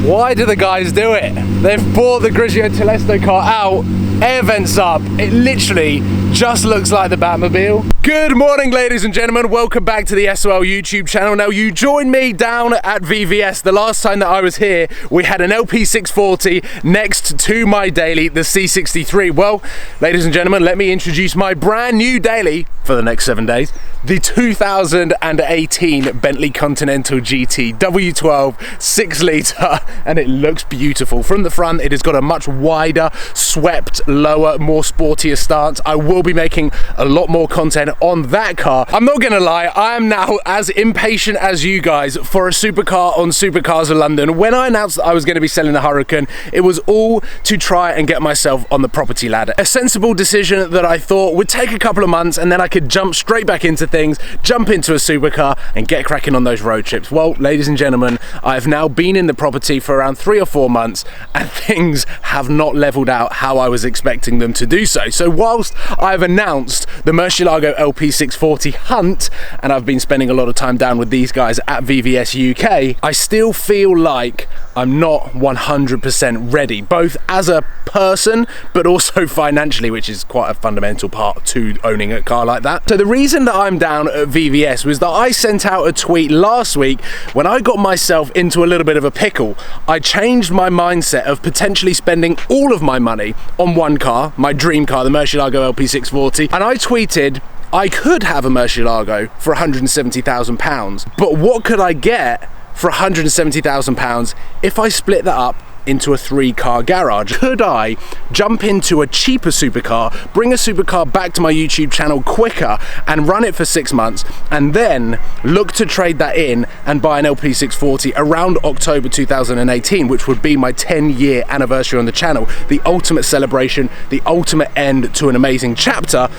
Why do the guys do it? They've brought the Grigio Telesto car out, air vents up. It literally just looks like the Batmobile. Good morning, ladies and gentlemen. Welcome back to the SOL YouTube channel. Now, you joined me down at VVS. The last time that I was here, we had an LP640 next to my daily, the C63. Well, ladies and gentlemen, let me introduce my brand new daily for the next 7 days. The 2018 Bentley Continental GT W12 6-litre, and it looks beautiful. From the front, it has got a much wider, swept, lower, more sportier stance. I will be making a lot more content on that car. I'm not gonna lie, I am now as impatient as you guys for a supercar on Supercars of London. When I announced that I was gonna be selling the Hurricane, it was all to try and get myself on the property ladder. A sensible decision that I thought would take a couple of months, and then I could jump straight back into things, jump into a supercar and get cracking on those road trips. Well, ladies and gentlemen, I've now been in the property for around 3 or 4 months, and things have not leveled out how I was expecting them to do so. So whilst I've announced the Murcielago LP640 Hunt, and I've been spending a lot of time down with these guys at VVS UK, I still feel like I'm not 100% ready, both as a person, but also financially, which is quite a fundamental part to owning a car like that. So the reason that I'm down at VVS was that I sent out a tweet last week when I got myself into a little bit of a pickle. I changed my mindset of potentially spending all of my money on one car, my dream car, the Murcielago LP640, and I tweeted, I could have a Murcielago for £170,000, but what could I get for £170,000 if I split that up into a 3-car garage? Could I jump into a cheaper supercar, bring a supercar back to my YouTube channel quicker and run it for 6 months, and then look to trade that in and buy an LP640 around October 2018, which would be my 10-year anniversary on the channel, the ultimate celebration, the ultimate end to an amazing chapter?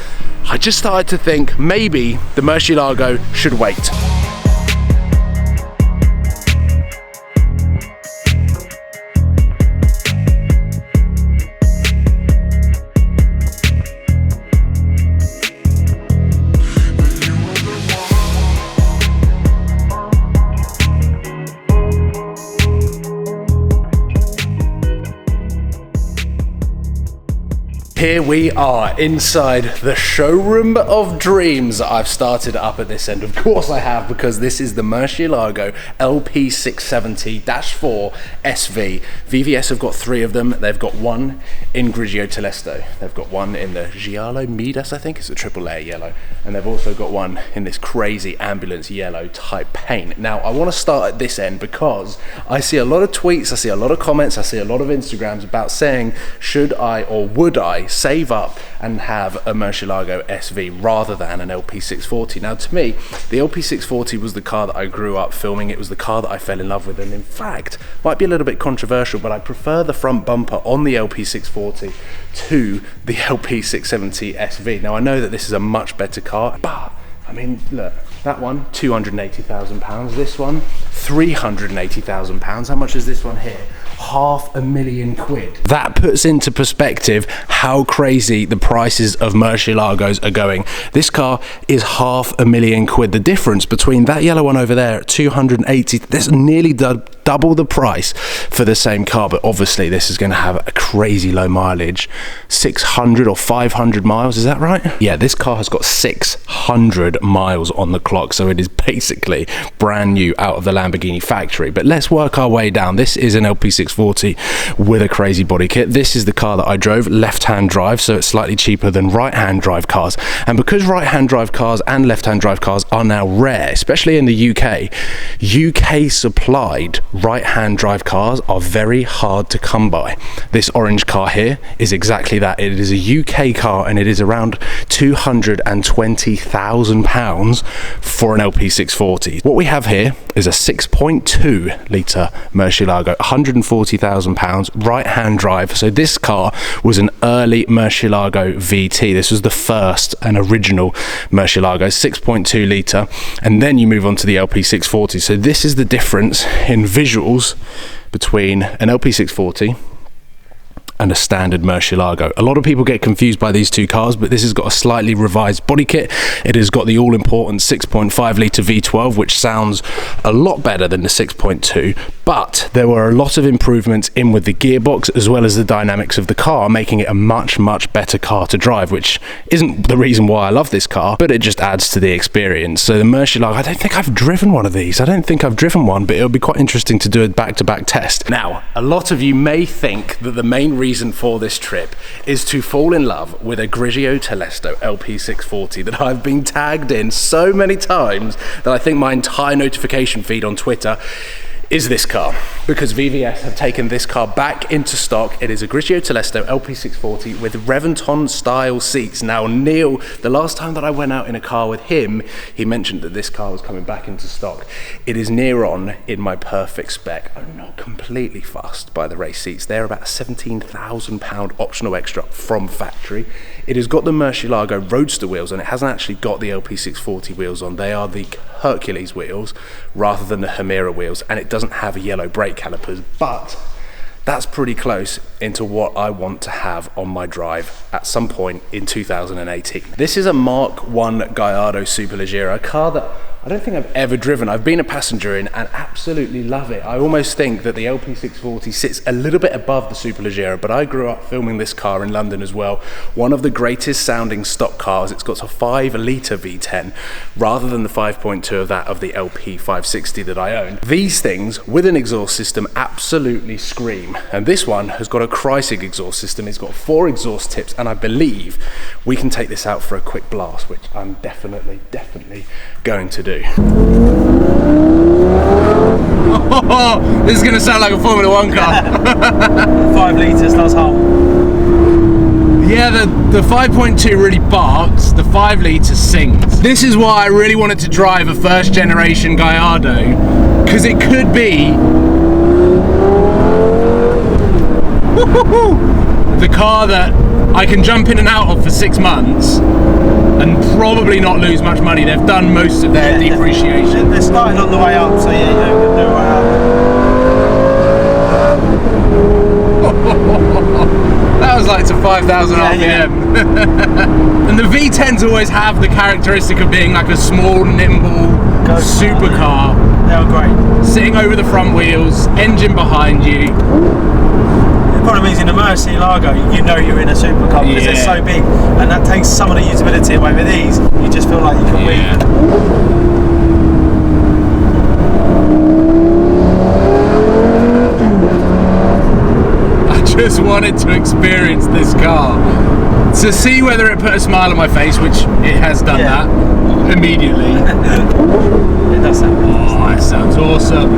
I just started to think maybe the Murcielago should wait. Here we are inside the showroom of dreams. I've started up at this end, of course I have, because this is the Murcielago LP670-4 SV. VVS have got 3 of them. They've got one in Grigio Telesto. They've got one in the Giallo Midas, I think it's a triple layer yellow. And they've also got one in this crazy ambulance yellow type paint. Now, I want to start at this end because I see a lot of tweets, I see a lot of comments, I see a lot of Instagrams about saying, should I or would I save up and have a Murcielago SV rather than an LP640. Now, to me, the LP640 was the car that I grew up filming. It was the car that I fell in love with, and in fact, might be a little bit controversial, but I prefer the front bumper on the LP640 to the LP670 SV. Now, I know that this is a much better car, but I mean, look, that one, £280,000. This one, £380,000. How much is this one here? £500,000. That puts into perspective how crazy the prices of Murcielagos are going. This car is £500,000. The difference between that yellow one over there at 280, that's nearly double the price for the same car, but obviously this is going to have a crazy low mileage, 600 or 500 miles, is that right? Yeah, this car has got 600 miles on the clock, so it is basically brand new out of the Lamborghini factory. But let's work our way down. This is an LP640 with a crazy body kit. This is the car that I drove, left-hand drive, so it's slightly cheaper than right-hand drive cars. And because right-hand drive cars and left-hand drive cars are now rare, especially in the UK supplied right-hand drive cars are very hard to come by. This orange car here is exactly that. It is a UK car, and it is around £220,000 for an LP640. What we have here is a 6.2 litre Murcielago, £140,000, right-hand drive. So this car was an early Murcielago VT. This was the first and original Murcielago, 6.2 litre, and then you move on to the LP640. So this is the difference in visuals between an LP640 and a standard Murcielago. A lot of people get confused by these two cars, but this has got a slightly revised body kit. It has got the all-important 6.5 litre V12, which sounds a lot better than the 6.2, but there were a lot of improvements in with the gearbox as well as the dynamics of the car, making it a much better car to drive, which isn't the reason why I love this car, but it just adds to the experience. So the Murcielago, I don't think I've driven one of these. I don't think I've driven one, but it'll be quite interesting to do a back-to-back test. Now, a lot of you may think that the main reason for this trip is to fall in love with a Grigio Telesto LP640 that I've been tagged in so many times that I think my entire notification feed on Twitter is this car, because VVS have taken this car back into stock. It is a Grigio Telesto LP640 with Reventon style seats. Now Neil, the last time that I went out in a car with him, he mentioned that this car was coming back into stock. It is near on in my perfect spec. I'm not completely fussed by the race seats. They're about £17,000 optional extra from factory. It has got the Murcielago Roadster wheels, and it hasn't actually got the LP640 wheels on. They are the Hercules wheels rather than the Hemera wheels, and it doesn't have yellow brake calipers, but that's pretty close into what I want to have on my drive at some point in 2018. This is a Mark 1 Gallardo Superleggera, a car that I don't think I've ever driven. I've been a passenger in and absolutely love it. I almost think that the LP640 sits a little bit above the Superleggera, but I grew up filming this car in London as well. One of the greatest sounding stock cars. It's got a 5-litre V10 rather than the 5.2 of that of the LP560 that I own. These things with an exhaust system absolutely scream. And this one has got a Kreisig exhaust system. It's got 4 exhaust tips, and I believe we can take this out for a quick blast, which I'm definitely going to do. Oh, this is going to sound like a Formula 1 car. 5 litres, that's how. Yeah, the 5.2 really barks, the 5 litre sings. This is why I really wanted to drive a first generation Gallardo, because it could be the car that I can jump in and out of for 6 months and probably not lose much money. They've done most of their depreciation. They're starting on the way up, so yeah, you know, they're That was like to 5,000 RPM. Yeah. And the V10s always have the characteristic of being like a small, nimble supercar. They're great. Sitting over the front wheels, engine behind you. The problem is in a Murcielago, you know you're in a supercar because they're so big, and that takes some of the usability away. With these, you just feel like you can weave. I just wanted to experience this car to see whether it put a smile on my face, which it has done that immediately. It does sound really Oh, that sounds awesome.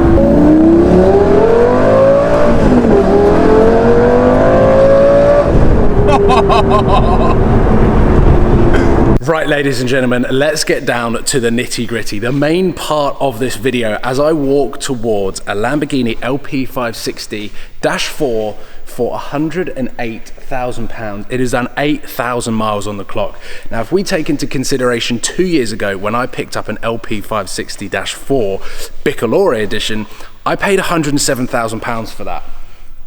Right, ladies and gentlemen, let's get down to the nitty gritty. The main part of this video as I walk towards a Lamborghini LP560-4 for £108,000. It is done 8,000 miles on the clock. Now, if we take into consideration 2 years ago when I picked up an LP560-4 Bicolore edition, I paid £107,000 for that.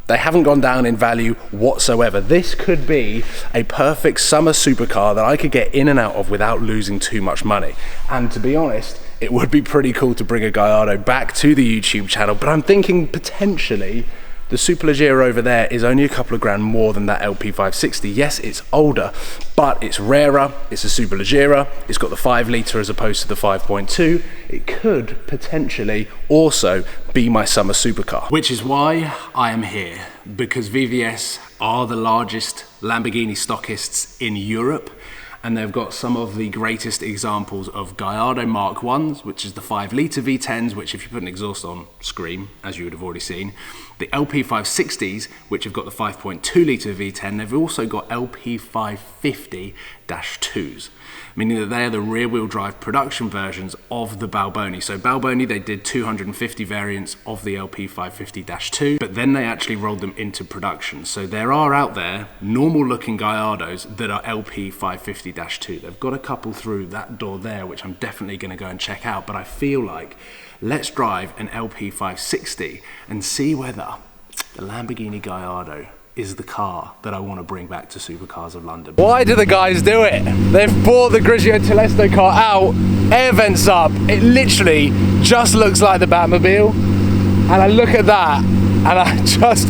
They haven't gone down in value whatsoever. This could be a perfect summer supercar that I could get in and out of without losing too much money. And to be honest, it would be pretty cool to bring a Gallardo back to the YouTube channel, but I'm thinking potentially the Superleggera over there is only a couple of grand more than that LP560. Yes, it's older, but it's rarer. It's a Superleggera. It's got the 5 litre as opposed to the 5.2. It could potentially also be my summer supercar. Which is why I am here, because VVS are the largest Lamborghini stockists in Europe, and they've got some of the greatest examples of Gallardo Mark 1s, which is the 5 litre V10s, which if you put an exhaust on, scream, as you would have already seen. The LP560s, which have got the 5.2 litre V10, they've also got LP550-2s, meaning that they are the rear-wheel drive production versions of the Balboni. So Balboni, they did 250 variants of the LP550-2, but then they actually rolled them into production. So there are out there normal-looking Gallardos that are LP550-2. They've got a couple through that door there, which I'm definitely going to go and check out, but I feel like let's drive an LP560 and see whether the Lamborghini Gallardo is the car that I want to bring back to Supercars of London. Why do the guys do it? They've bought the Grigio Telesto car out, air vents up, it literally just looks like the Batmobile. and I look at that, and I just,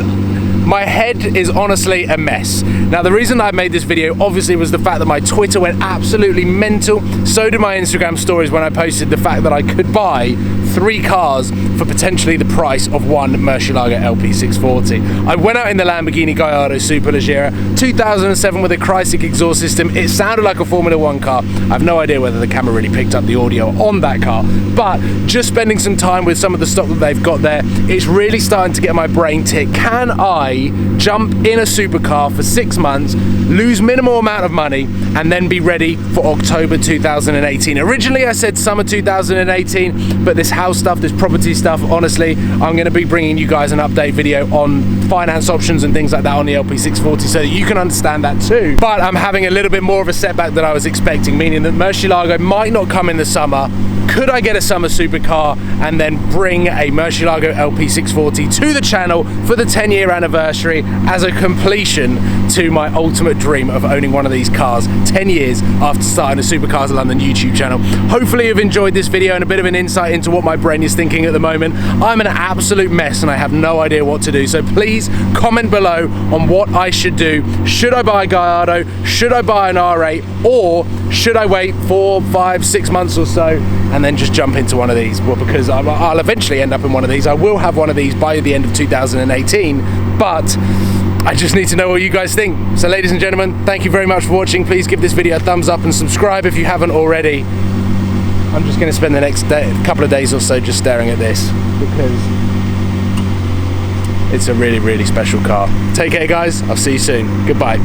my head is honestly a mess. Now, the reason I made this video obviously was the fact that my Twitter went absolutely mental. So did my Instagram stories when I posted the fact that I could buy 3 cars for potentially the price of one Murcielago LP640. I went out in the Lamborghini Gallardo Superleggera 2007 with a Chrysler exhaust system. It sounded like a Formula 1 car. I have no idea whether the camera really picked up the audio on that car, but just spending some time with some of the stock that they've got there, it's really starting to get my brain tick. Can I jump in a supercar for 6 months, lose minimal amount of money, and then be ready for October 2018? Originally I said summer 2018, but this house stuff, this property stuff, honestly, I'm going to be bringing you guys an update video on finance options and things like that on the LP640 so that you can understand that too. But I'm having a little bit more of a setback than I was expecting, meaning that Murcielago might not come in the summer. Could I get a summer supercar and then bring a Murcielago LP640 to the channel for the 10-year anniversary as a completion to my ultimate dream of owning one of these cars 10 years after starting a Supercars London YouTube channel? Hopefully you've enjoyed this video and a bit of an insight into what my brain is thinking at the moment. I'm an absolute mess and I have no idea what to do, so please comment below on what I should do. Should I buy a Gallardo? Should I buy an R8? Or should I wait 4, 5, 6 months or so and then just jump into one of these? Well, because I'll eventually end up in one of these. I will have one of these by the end of 2018, but I just need to know what you guys think. So ladies and gentlemen, thank you very much for watching. Please give this video a thumbs up and subscribe if you haven't already. I'm just going to spend the next couple of days or so just staring at this because it's a really, really special car. Take care guys, I'll see you soon. Goodbye.